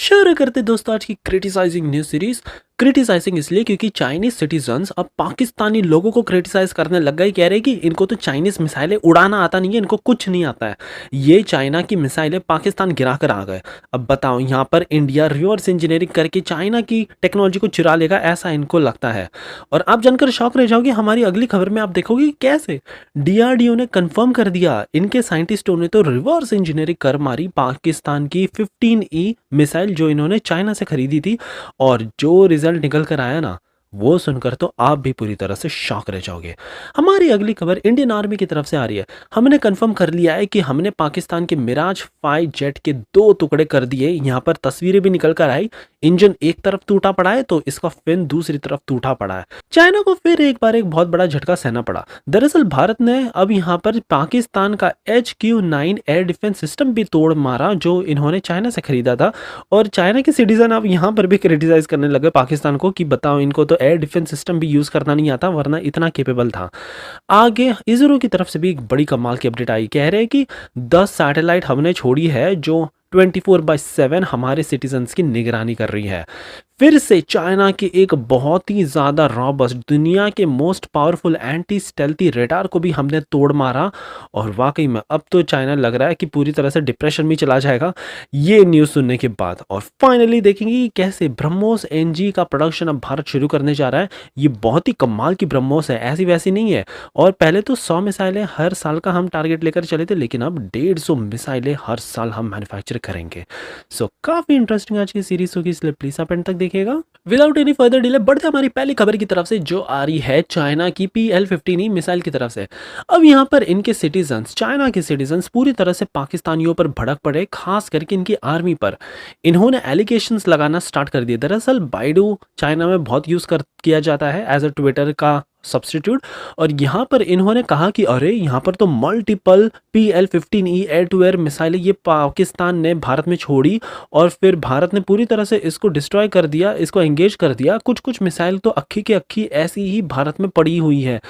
शुरू करते दोस्तों आज की क्रिटिसाइजिंग न्यूज सीरीज। क्रिटिसाइजिंग इसलिए क्योंकि चाइनीज सिटीजन्स अब पाकिस्तानी लोगों को क्रिटिसाइज करने लग गए, कह रहे कि इनको तो चाइनीज मिसाइलें उड़ाना आता नहीं है, इनको कुछ नहीं आता है। ये चाइना की मिसाइलें पाकिस्तान गिरा कर आ गए। अब बताओ, यहाँ पर इंडिया रिवर्स इंजीनियरिंग करके चाइना की टेक्नोलॉजी को चुरा लेगा, ऐसा इनको लगता है। और आप जानकर शौक रह जाओगे, हमारी अगली खबर में आप देखोगे कि कैसे डीआरडीओ ने कंफर्म कर दिया, इनके साइंटिस्टों ने तो रिवर्स इंजीनियरिंग कर मारी पाकिस्तान की 15E मिसाइल जो इन्होंने चाइना से खरीदी थी। और जो रिजल्ट निकल कर आया ना, वो सुनकर तो आप भी पूरी तरह से शॉक रह जाओगे। हमारी अगली खबर इंडियन आर्मी की तरफ से आ रही है। हमने कंफर्म कर लिया है कि हमने पाकिस्तान के मिराज 5 जेट के 2 टुकड़े कर दिए। यहाँ पर तस्वीरें भी निकल कर आई। इंजन एक तरफ टूटा पड़ा है तो इसका फिन दूसरी तरफ टूटा पड़ा है। चाइना को फिर एक बार एक बहुत बड़ा झटका सहना पड़ा। दरअसल भारत ने अब यहाँ पर पाकिस्तान का HQ-9 एयर डिफेंस सिस्टम भी तोड़ मारा जो इन्होंने चाइना से खरीदा था। और चाइना के सिटीजन अब यहाँ पर भी क्रिटिसाइज करने लगे पाकिस्तान को कि बताओ, इनको तो एयर डिफेंस सिस्टम भी यूज करना नहीं आता, वरना इतना कैपेबल था। आगे इसरो की तरफ से भी एक बड़ी कमाल की अपडेट आई। कह रहे हैं कि 10 सैटेलाइट हमने छोड़ी है जो 24/7 हमारे सिटीजन्स की निगरानी कर रही है। फिर से चाइना के एक बहुत ही ज़्यादा रॉबस्ट, दुनिया के most powerful anti stealthy radar को भी हमने तोड़ मारा। और वाकई में अब तो चाइना लग रहा है कि पूरी तरह से डिप्रेशन में चला जाएगा ये न्यूज़ सुनने के बाद। और फाइनली देखेंगे कि कैसे ब्रह्मोस NG का प्रोडक्शन अब भारत शुरू करने जा रहा है। ये बहुत ही कमाल की ब्रह्मोस है, ऐसी वैसी नहीं है। और पहले तो 100 मिसाइलें हर साल का हम टारगेट लेकर चले थे, लेकिन अब 150 मिसाइलें हर साल हम मैन्युफैक्चर करेंगे। सो काफ़ी इंटरेस्टिंग आज की सीरीज होगी, इसलिए प्लीज़ आप एंड तक देखिएगा। विदाउट एनी फर्दर डिले बढ़ते हमारी पहली खबर की तरफ से, जो आ रही है चाइना की PL-15E मिसाइल की तरफ से। अब यहाँ पर इनके सिटीजन्स, चाइना के सिटीजन्स पूरी तरह से पाकिस्तानियों पर भड़क पड़े, खास करके इनकी आर्मी पर। इन्होंने एलिगेशंस लगाना स्टार्ट कर दिए। दरअसल बाइडू चाइना में बहुत यूज़ किया जाता है एज अ ट्विटर का सब्स्टिट्यूट। और यहाँ पर इन्होंने कहा कि अरे यहाँ पर तो multiple PL-15E air to air मिसाइलें ये पाकिस्तान ने भारत में छोड़ी और फिर भारत ने पूरी तरह से इसको डिस्ट्रॉय कर दिया, इसको एंगेज कर दिया। कुछ कुछ मिसाइल तो अक्खी के अक्खी ऐसी ही भारत में पड़ी हुई है।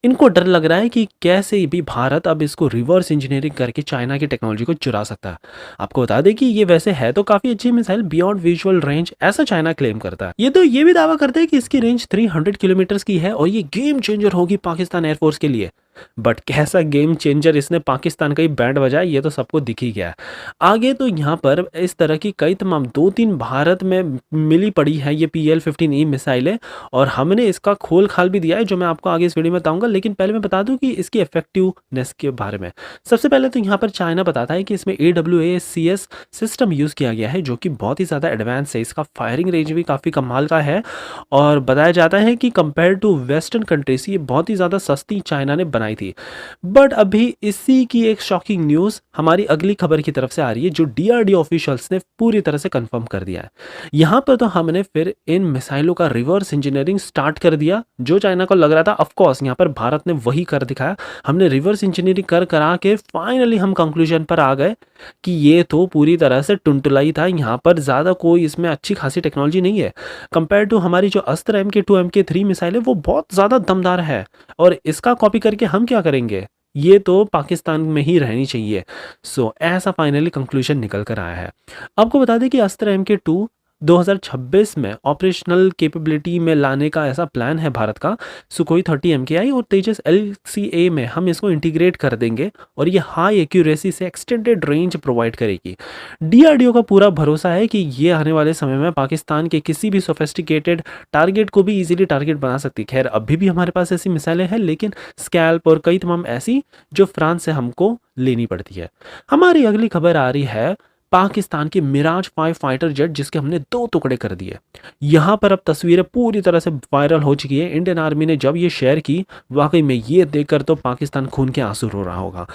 इनको डर लग रहा है कि कैसे भी भारत अब इसको रिवर्स इंजीनियरिंग करके चाइना की टेक्नोलॉजी को चुरा सकता है। आपको बता दें कि ये वैसे है तो काफ़ी अच्छी मिसाइल, बियॉन्ड विजुअल रेंज, ऐसा चाइना क्लेम करता है। ये भी दावा करते हैं कि इसकी रेंज 300 किलोमीटर्स की है और ये गेम चेंजर होगी पाकिस्तान एयरफोर्स के लिए। बट कैसा गेम चेंजर, इसने पाकिस्तान का ही बैंड बजाया, ये तो सबको दिख ही गया है। आगे तो यहाँ पर इस तरह की कई तमाम 2-3 भारत में मिली पड़ी है ये PL-15E मिसाइलें, और हमने इसका खोल खाल भी दिया है जो मैं आपको आगे इस वीडियो में बताऊंगा। लेकिन पहले मैं बता दूं कि इसकी इफेक्टिवनेस के बारे में। सबसे पहले तो यहाँ पर चाइना बताता है कि इसमें AWACS सिस्टम यूज़ किया गया है जो कि बहुत ही ज़्यादा एडवांस है। इसका फायरिंग रेंज भी काफ़ी कमाल का है और बताया जाता है कि कंपेयर टू वेस्टर्न कंट्रीज ये बहुत ही ज़्यादा सस्ती चाइना ने बनाई थी। बट अभी इसी की एक शॉकिंग न्यूज़ हमारी अगली खबर की तरफ से आ रही है जो DRDO ऑफिशियल्स ने पूरी तरह से कंफर्म कर दिया है। यहाँ पर तो हमने फिर इन मिसाइलों का रिवर्स इंजीनियरिंग स्टार्ट कर दिया। जो चाइना को लग रहा था, ऑफ कोर्स यहाँ पर भारत ने वही कर दिखाया। हमने रिवर्स इंजीनियरिंग करा के फाइनली हम कंक्लूजन पर आ गए कि ये तो पूरी तरह से टुनटुलाई था। यहाँ पर ज़्यादा कोई इसमें अच्छी खासी टेक्नोलॉजी नहीं है। कंपेयर टू हमारी जो अस्त्र MK2 MK3 मिसाइल है वो बहुत ज़्यादा दमदार है, और इसका कॉपी करके हम क्या करेंगे, ये तो पाकिस्तान में ही रहनी चाहिए। सो ऐसा फाइनली कंक्लूजन निकल कर आया है। आपको बता दें कि अस्त्र MK2 2026 में ऑपरेशनल कैपेबिलिटी में लाने का ऐसा प्लान है भारत का। सुकोई 30 MKI और तेजस LCA में हम इसको इंटीग्रेट कर देंगे और ये हाई एक्यूरेसी से एक्सटेंडेड रेंज प्रोवाइड करेगी। DRDO का पूरा भरोसा है कि ये आने वाले समय में पाकिस्तान के किसी भी सोफिस्टिकेटेड टारगेट को भी इजीली टारगेट बना सकती है। खैर अभी भी हमारे पास ऐसी मिसाइलें हैं, लेकिन स्कैल्प और कई तमाम ऐसी जो फ्रांस से हमको लेनी पड़ती है। हमारी अगली खबर आ रही है पाकिस्तान के मिराज 5 फाइटर जेट, जिसके हमने 2 टुकड़े कर दिए। यहाँ पर अब तस्वीरें पूरी तरह से वायरल हो चुकी है। इंडियन आर्मी ने जब ये शेयर की, वाकई में ये देखकर तो पाकिस्तान खून के आंसू रो रहा होगा।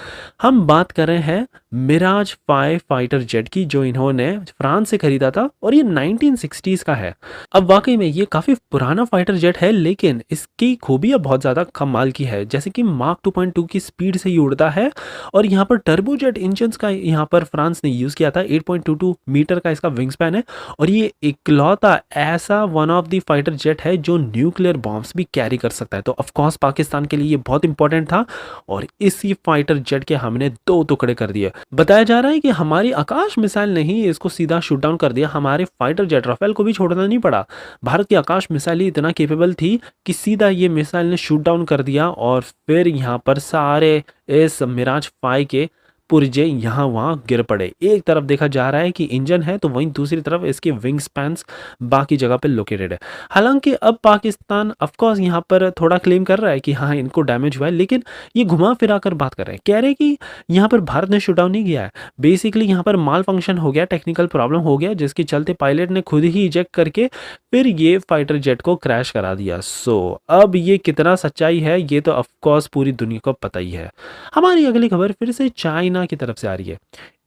हम बात कर रहे हैं मिराज 5 फाइटर जेट की, जो इन्होंने फ्रांस से खरीदा था और ये 1960s का है। अब वाकई में ये काफ़ी पुराना फाइटर जेट है, लेकिन इसकी खूबियाँ बहुत ज़्यादा कमाल की है। जैसे कि मार्क 2.2 की स्पीड से ये उड़ता है और यहाँ पर टर्बोजेट इंजन का यहाँ पर फ्रांस ने यूज़ किया था। 8.22 मीटर का इसका विंग स्पैन है और ये इकलौता ऐसा one of the fighter jet है जो न्यूक्लियर बॉम्ब्स भी कैरी कर सकता है। तो ऑफ कोर्स पाकिस्तान के लिए ये बहुत इंपॉर्टेंट था और इसी फाइटर जेट के हमने 2 टुकड़े कर दिए। बताया जा रहा है कि हमारी आकाश मिसाइल ने ही इसको सीधा शूट डाउन कर दिया, हमारे फाइटर जेट राफेल को भी छोड़ना नहीं पड़ा। भारत की आकाश मिसाइल ही इतना केपेबल थी कि सीधा ये मिसाइल ने शूट डाउन कर दिया और फिर यहाँ पर सारे इस मिराज 5 के पुर्जे यहाँ वहाँ गिर पड़े। एक तरफ देखा जा रहा है कि इंजन है तो वहीं दूसरी तरफ इसके विंग स्पैन्स बाकी जगह पे लोकेटेड है। हालांकि अब पाकिस्तान ऑफकोर्स यहाँ पर थोड़ा क्लेम कर रहा है कि हाँ इनको डैमेज हुआ है, लेकिन ये घुमा फिरा कर बात कर रहे हैं, कह रहे हैं कि यहाँ पर भारत ने शूट डाउन नहीं किया है। बेसिकली यहाँ पर माल फंक्शन हो गया, टेक्निकल प्रॉब्लम हो गया जिसके चलते पायलट ने खुद ही इजेक्ट करके फिर ये फाइटर जेट को क्रैश करा दिया। सो अब ये कितना सच्चाई है ये तो ऑफकोर्स पूरी दुनिया को पता ही है। हमारी अगली खबर फिर से चाइना की तरफ से आ रही है।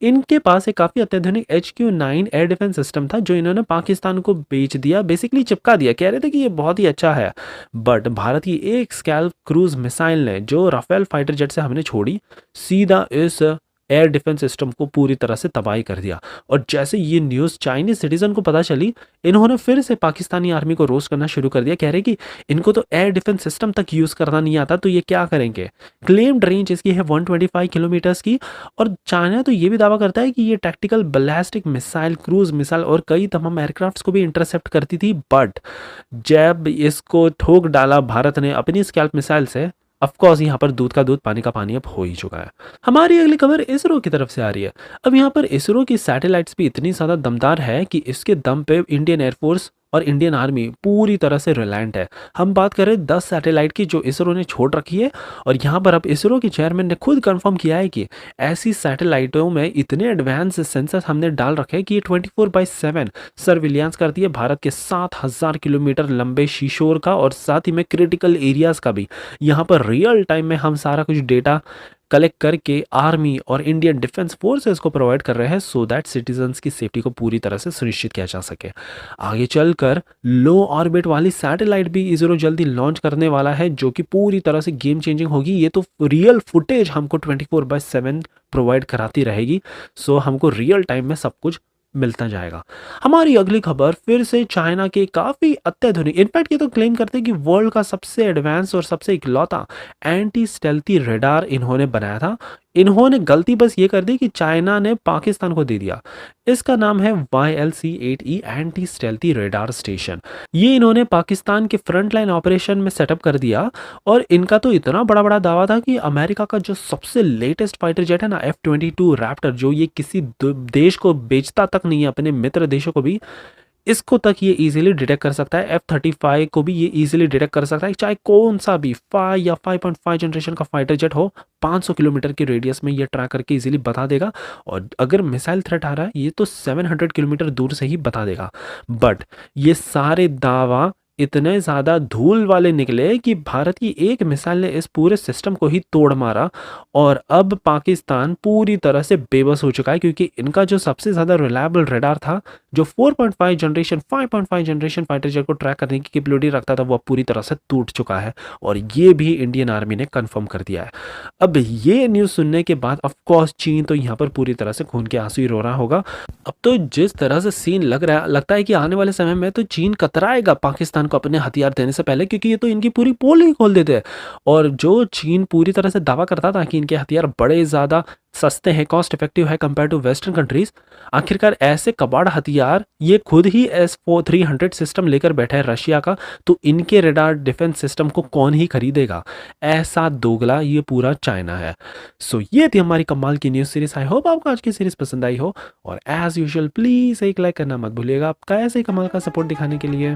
इनके पास एक काफी अत्याधुनिक HQ-9 एयर डिफेंस सिस्टम था जो इन्होंने पाकिस्तान को बेच दिया, बेसिकली चिपका दिया। कह रहे थे कि ये बहुत ही अच्छा है, बट भारत की एक स्कैल्प क्रूज मिसाइल ने जो राफेल फाइटर जेट से हमने छोड़ी सीधा इस एयर डिफेंस सिस्टम को पूरी तरह से तबाही कर दिया। और जैसे ये न्यूज़ चाइनीज सिटीजन को पता चली, इन्होंने फिर से पाकिस्तानी आर्मी को रोस्ट करना शुरू कर दिया। कह रहे कि इनको तो एयर डिफेंस सिस्टम तक यूज़ करना नहीं आता तो ये क्या करेंगे। क्लेम्ड रेंज इसकी है 125 किलोमीटर्स की और चाइना तो ये भी दावा करता है कि ये tactical ballistic missile, cruise missile और कई तमाम एयरक्राफ्ट्स को भी इंटरसेप्ट करती थी। बट जब इसको ठोक डाला भारत ने अपनी स्कैल्प मिसाइल से, ऑफकोर्स यहाँ पर दूध का दूध पानी का पानी अब हो ही चुका है। हमारी अगली खबर इसरो की तरफ से आ रही है। अब यहाँ पर इसरो की सैटेलाइट्स भी इतनी ज़्यादा दमदार है कि इसके दम पे इंडियन एयरफोर्स और इंडियन आर्मी पूरी तरह से रिलायंट है। हम बात कर रहे हैं 10 सैटेलाइट की जो इसरो ने छोड़ रखी है और यहाँ पर अब इसरो के चेयरमैन ने खुद कंफर्म किया है कि ऐसी सैटेलाइटों में इतने एडवांस सेंसर हमने डाल रखे हैं कि ये 24/7 सर्विलियंस करती है भारत के 7,000 किलोमीटर लंबे शीशोर का और साथ ही में क्रिटिकल एरियाज का भी। यहाँ पर रियल टाइम में हम सारा कुछ डेटा कलेक्ट करके आर्मी और इंडियन डिफेंस फोर्सेस को प्रोवाइड कर रहे हैं सो दैट सिटीजन्स की सेफ्टी को पूरी तरह से सुनिश्चित किया जा सके। आगे चलकर लो ऑर्बिट वाली सैटेलाइट भी इसरो जल्दी लॉन्च करने वाला है जो कि पूरी तरह से गेम चेंजिंग होगी। ये तो रियल फुटेज हमको 24/7 प्रोवाइड कराती रहेगी, सो हमको रियल टाइम में सब कुछ मिलता जाएगा। हमारी अगली खबर फिर से चाइना के काफी अत्याधुनिक, इनफैक्ट ये तो क्लेम करते हैं कि वर्ल्ड का सबसे एडवांस और सबसे इकलौता एंटी स्टेल्थी रेडार इन्होंने बनाया था। इन्होंने गलती बस ये कर दी कि चाइना ने पाकिस्तान को दे दिया। इसका नाम है YLC-8E anti stealthy radar station. ये इन्होंने पाकिस्तान के फ्रंट लाइन ऑपरेशन में सेटअप कर दिया और इनका तो इतना बड़ा बड़ा दावा था कि अमेरिका का जो सबसे लेटेस्ट फाइटर जेट है ना F-22 रैप्टर, जो ये किसी देश को बेचता तक नहीं है, अपने मित्र देशों को भी, इसको तक ये इजीली डिटेक्ट कर सकता है। F-35 को भी ये इजीली डिटेक्ट कर सकता है, चाहे कौन सा भी 5 या 5.5 जनरेशन का फाइटर जेट हो। 500 किलोमीटर की रेडियस में ये ट्रैक करके इजीली बता देगा और अगर मिसाइल थ्रेट आ रहा है ये तो 700 किलोमीटर दूर से ही बता देगा। बट ये सारे दावा इतने ज़्यादा धूल वाले निकले कि भारत की एक मिसाइल ने इस पूरे सिस्टम को ही तोड़ मारा और अब पाकिस्तान पूरी तरह से बेबस हो चुका है क्योंकि इनका जो सबसे ज़्यादा रिलायबल रेडार था, जो 4.5 जनरेशन 5.5 जनरेशन फाइटर जेट को ट्रैक करने की कैपेबिलिटी रखता था, वो पूरी तरह से टूट चुका है और ये भी इंडियन आर्मी ने कंफर्म कर दिया है। अब ये न्यूज़ सुनने के बाद ऑफ कोर्स चीन तो यहाँ पर पूरी तरह से खून के आंसू ही रो रहा होगा। अब तो जिस तरह से सीन लगता है कि आने वाले समय में तो चीन कतराएगा पाकिस्तान को अपने हथियार देने से पहले, क्योंकि ये तो इनकी पूरी पोल ही खोल देते हैं। और जो चीन पूरी तरह से दावा करता था कि इनके हथियार बड़े ज़्यादा सस्ते हैं, कॉस्ट इफेक्टिव है कंपेयर टू वेस्टर्न कंट्रीज, आखिरकार ऐसे कबाड़ हथियार ये खुद ही S-300 सिस्टम लेकर बैठा है रशिया का, तो इनके रेडार डिफेंस सिस्टम को कौन ही खरीदेगा। ऐसा दोगला ये पूरा चाइना है। सो ये थी हमारी कमाल की न्यूज़ सीरीज। आई होप आपको आज की सीरीज पसंद आई हो और एज यूजुअल प्लीज़ एक लाइक करना मत भूलिएगा आपका ऐसे ही कमाल का सपोर्ट दिखाने के लिए।